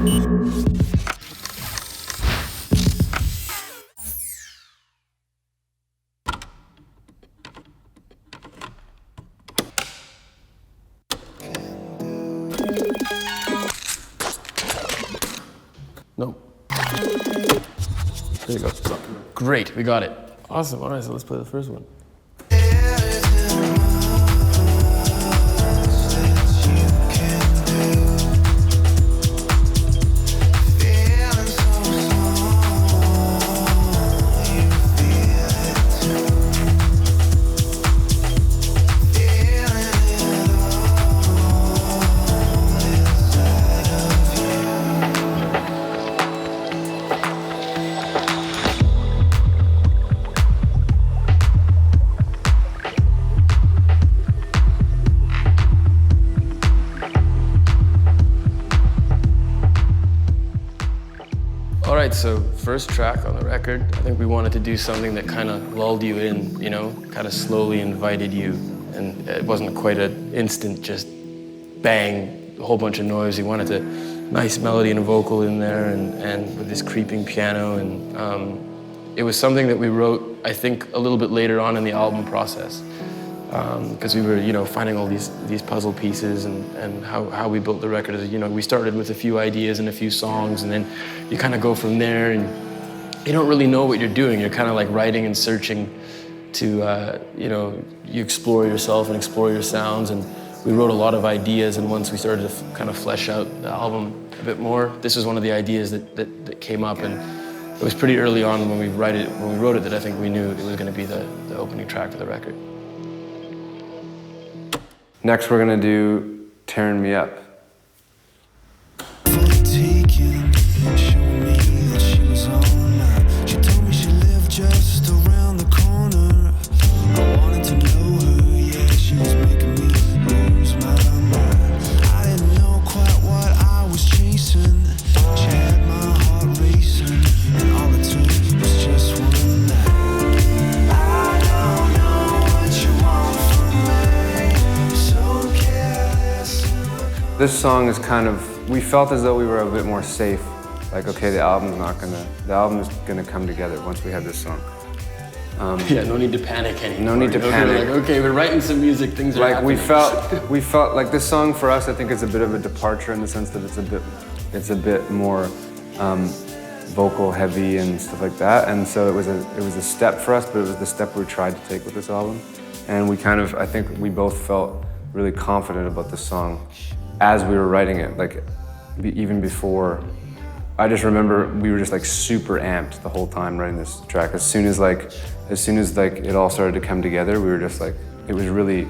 No. There you go. Great, we got it. Awesome, all right, so let's play the first one. All right, so first track on the record, I think we wanted to do something that kind of lulled you in, you know, kind of slowly invited you. And it wasn't quite an instant just bang, a whole bunch of noise. We wanted a nice melody and a vocal in there and with this creeping piano. And it was something that we wrote, I think, a little bit later on in the album process. Because we were, you know, finding all these puzzle pieces and how we built the record. You know, we started with a few ideas and a few songs, and then you kind of go from there, and you don't really know what you're doing. You're kind of like writing and searching to, you know, you explore yourself and explore your sounds. And we wrote a lot of ideas, and once we started to kind of flesh out the album a bit more, this was one of the ideas that came up, and it was pretty early on when we wrote it that I think we knew it was going to be the opening track for the record. Next, we're gonna do Tearing Me Up. This song is kind of, we felt as though we were a bit more safe. Like, okay, the album is gonna come together once we have this song. Yeah, no need to panic anymore. No need to panic. Like, okay, we're writing some music, things are happening. we felt like this song for us, I think it's a bit of a departure in the sense that it's a bit more vocal heavy and stuff like that. And so it was a step for us, but it was the step we tried to take with this album. And we kind of, I think we both felt really confident about this song as we were writing it, like even before. I just remember we were just like super amped the whole time writing this track. As soon as it all started to come together, we were just like, it was really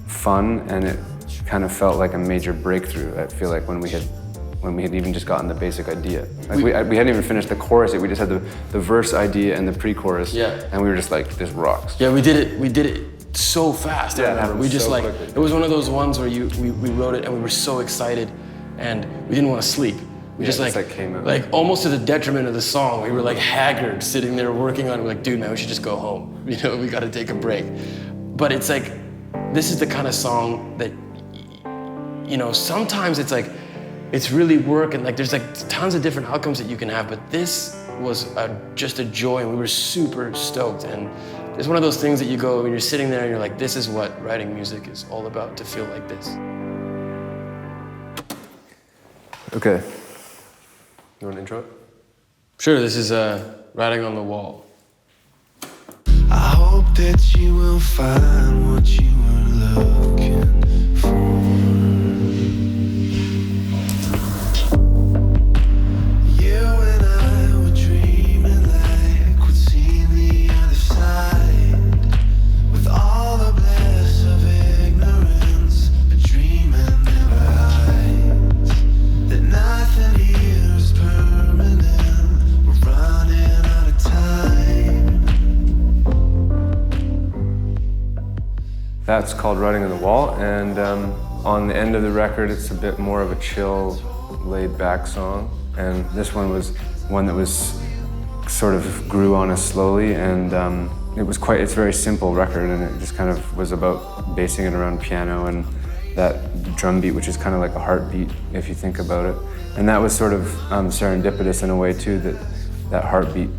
fun, and it kind of felt like a major breakthrough. I feel like when we had even just gotten the basic idea. Like we hadn't even finished the chorus yet. We just had the verse idea and the pre-chorus. Yeah. And we were just like, this rocks. Yeah, we did it so fast. I remember. We just like, quickly. It was one of those ones where we wrote it and we were so excited and we didn't want to sleep. We just came out. Like almost to the detriment of the song. We were like haggard sitting there working on it. We're like, dude, man, we should just go home. You know, we got to take a break. But it's like, this is the kind of song that, you know, sometimes it's like, it's really work and like there's like tons of different outcomes that you can have, but this was just a joy and we were super stoked. And it's one of those things that you go, when you're sitting there and you're like, this is what writing music is all about, to feel like this. Okay. You want to intro it? Sure, this is Writing on the Wall. I hope that you will find what you were looking for. That's called Writing on the Wall, and on the end of the record, it's a bit more of a chill, laid-back song. And this one was one that was sort of grew on us slowly, and it's a very simple record, and it just kind of was about basing it around piano and that drum beat, which is kind of like a heartbeat if you think about it. And that was sort of serendipitous in a way too, that heartbeat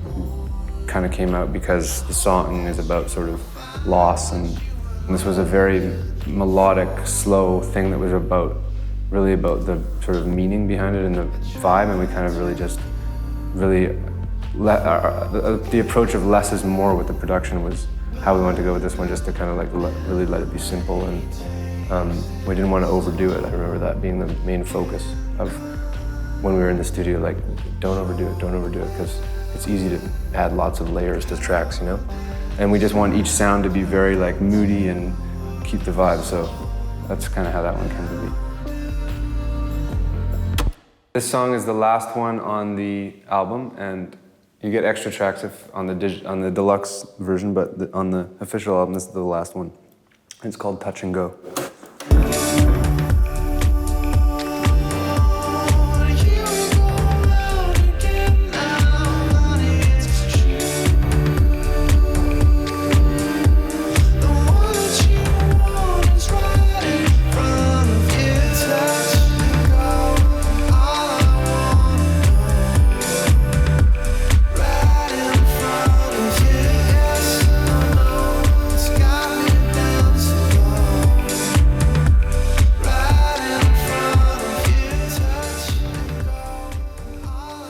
kind of came out because the song is about sort of loss, and this was a very melodic, slow thing that was really about the sort of meaning behind it and the vibe, and we kind of really just the approach of less is more with the production was how we wanted to go with this one, just to kind of like really let it be simple, and we didn't want to overdo it. I remember that being the main focus of when we were in the studio, like don't overdo it, because it's easy to add lots of layers to tracks, you know? And we just want each sound to be very like moody and keep the vibe, so that's kind of how that one came to be. This song is the last one on the album, and you get extra tracks on the deluxe version, but on the official album, this is the last one. It's called Touch and Go.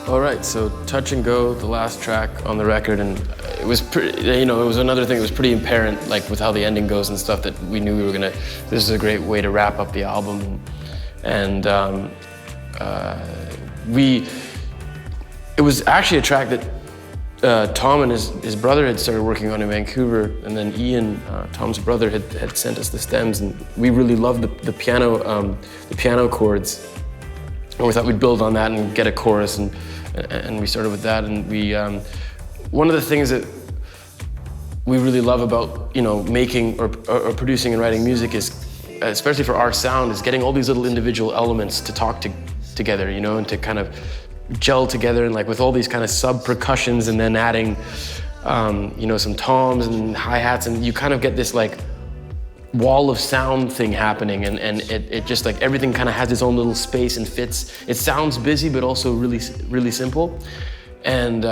All right, so Touch and Go, the last track on the record, and it was pretty, you know, it was another thing that was pretty apparent, like with how the ending goes and stuff, that we knew we were gonna, this is a great way to wrap up the album. And it was actually a track that Tom and his brother had started working on in Vancouver, and then Ian, Tom's brother, had sent us the stems, and we really loved the piano chords. And we thought we'd build on that and get a chorus, and we started with that. And we, one of the things that we really love about, you know, making or producing and writing music is, especially for our sound, is getting all these little individual elements to talk together, you know, and to kind of gel together, and like with all these kind of sub percussions, and then adding, you know, some toms and hi-hats, and you kind of get this like wall of sound thing happening, and it just like everything kind of has its own little space and fits. It sounds busy, but also really simple. And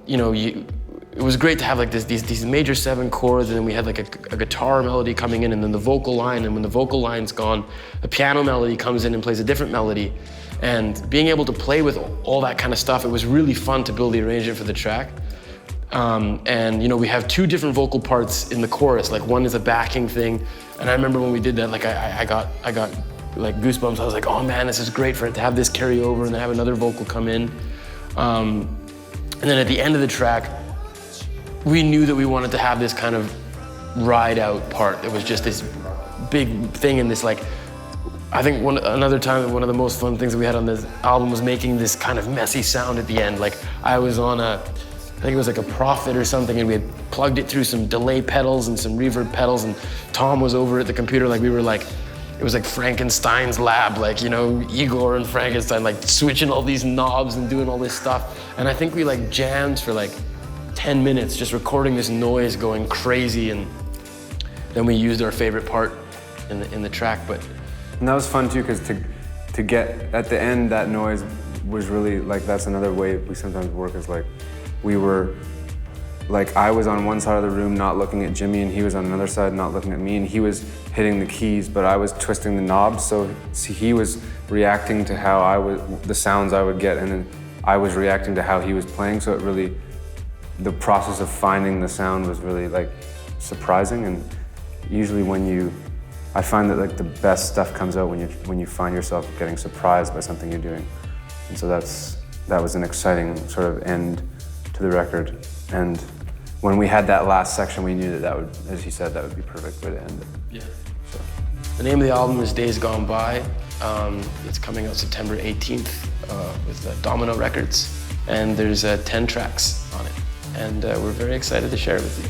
you know, it was great to have like these major 7 chords, and then we had like a guitar melody coming in, and then the vocal line, and when the vocal line's gone, the piano melody comes in and plays a different melody. And being able to play with all that kind of stuff, it was really fun to build the arrangement for the track. And you know, we have 2 different vocal parts in the chorus. Like one is a backing thing, and I remember when we did that, like I got like goosebumps. I was like, oh man, this is great for it to have this carry over and then have another vocal come in. And then at the end of the track, we knew that we wanted to have this kind of ride out part. It was just this big thing, and this like, I think another time, one of the most fun things that we had on this album was making this kind of messy sound at the end. Like I was on I think it was like a Prophet or something, and we had plugged it through some delay pedals and some reverb pedals, and Tom was over at the computer, like we were like, it was like Frankenstein's lab, like, you know, Igor and Frankenstein, like switching all these knobs and doing all this stuff. And I think we like jammed for like 10 minutes just recording this noise going crazy, and then we used our favorite part in the track. But and that was fun too, because to get at the end, that noise was really like, that's another way we sometimes work, is like we were like, I was on one side of the room not looking at Jimmy, and he was on another side not looking at me, and he was hitting the keys, but I was twisting the knobs, so he was reacting to how the sounds I would get, and then I was reacting to how he was playing. So it really, the process of finding the sound was really like surprising. And usually I find that like the best stuff comes out when you find yourself getting surprised by something you're doing. And so that was an exciting sort of end to the record. And when we had that last section, we knew that would, as he said, that would be perfect way to end it. Yeah. So. The name of the album is Days Gone By. It's coming out September 18th with Domino Records, and there's 10 tracks on it. And we're very excited to share it with you.